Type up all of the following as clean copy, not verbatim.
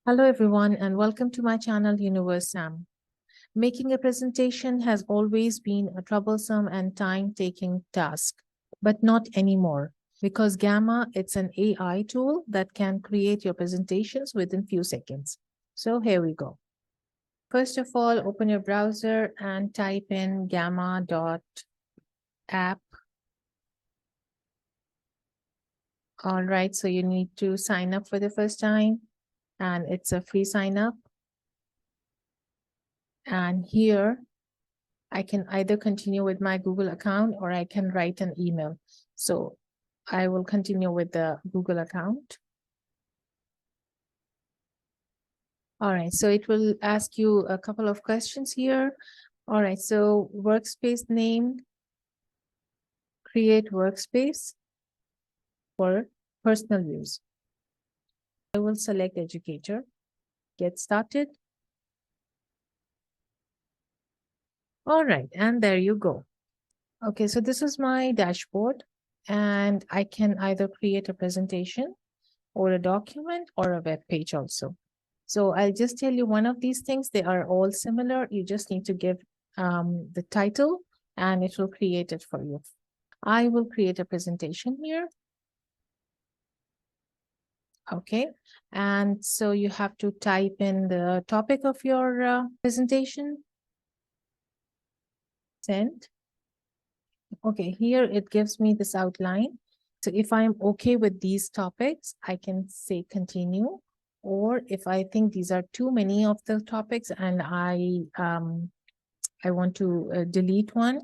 Hello everyone and welcome to my channel Universe Sam. Making a presentation has always been a troublesome and time-taking task, but not anymore because Gamma, it's an AI tool that can create your presentations within few seconds. So here we go. First of all, open your browser and type in gamma.app. All right, so you need to sign up for the first time and it's a free sign up. And here I can either continue with my Google account or I can write an email. So I will continue with the Google account. All right, so it will ask you a couple of questions here. All right, so workspace name, create workspace for personal use. I will select educator, get started. All right, and there you go. Okay, so this is my dashboard and I can either create a presentation or a document or a web page also. So I'll just tell you one of these things. They are all similar. You just need to give the title and it will create it for you. I will create a presentation here. Okay. And so you have to type in the topic of your presentation. Send. Okay, here it gives me this outline. So if I'm okay with these topics, I can say continue. Or if I think these are too many of the topics and I want to delete one,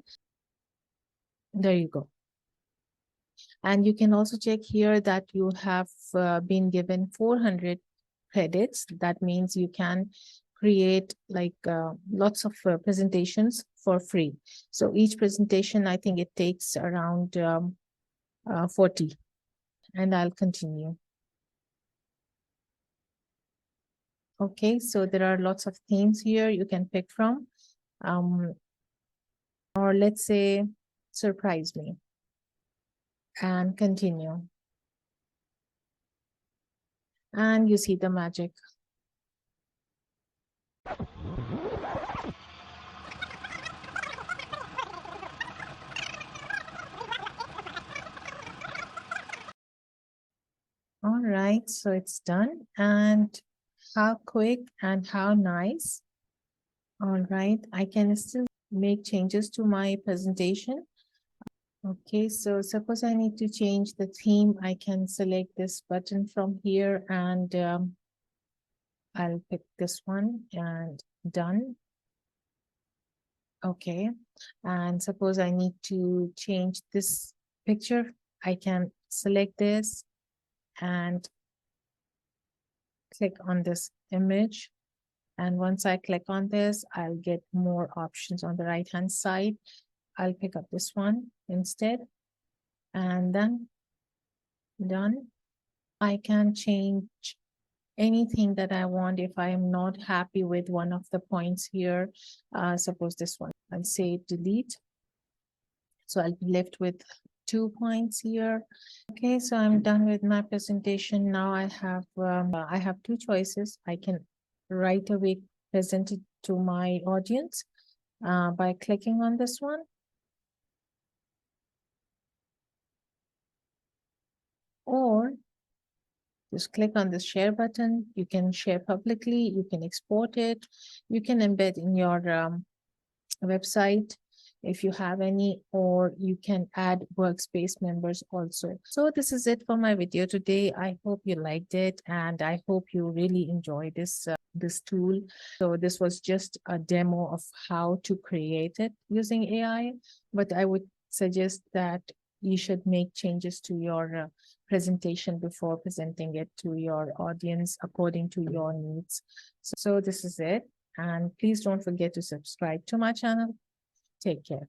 there you go. And you can also check here that you have been given 400 credits. That means you can create like lots of presentations for free. So each presentation, I think it takes around 40. And I'll continue. Okay, so there are lots of themes here you can pick from. Or let's say, surprise me. And continue. And you see the magic. All right, so it's done. And how quick and how nice. All right, I can still make changes to my presentation. Okay, so suppose I need to change the theme. I can select this button from here and I'll pick this one and done. Okay, and suppose I need to change this picture. I can select this and click on this image. And once I click on this, I'll get more options on the right-hand side. I'll pick up this one instead. And then done. I can change anything that I want if I am not happy with one of the points here. Suppose this one, I'll say delete. So I'll be left with 2 points here. Okay, so I'm done with my presentation. Now I have 2 choices. I can right away present it to my audience by clicking on this one. Or just click on the share button. You can share publicly, you can export it, you can embed in your website if you have any, or you can add workspace members also. So this is it for my video today. I hope you liked it and I hope you really enjoy this tool. So this was just a demo of how to create it using AI, but I would suggest that you should make changes to your presentation before presenting it to your audience according to your needs. So this is it. And please don't forget to subscribe to my channel. Take care.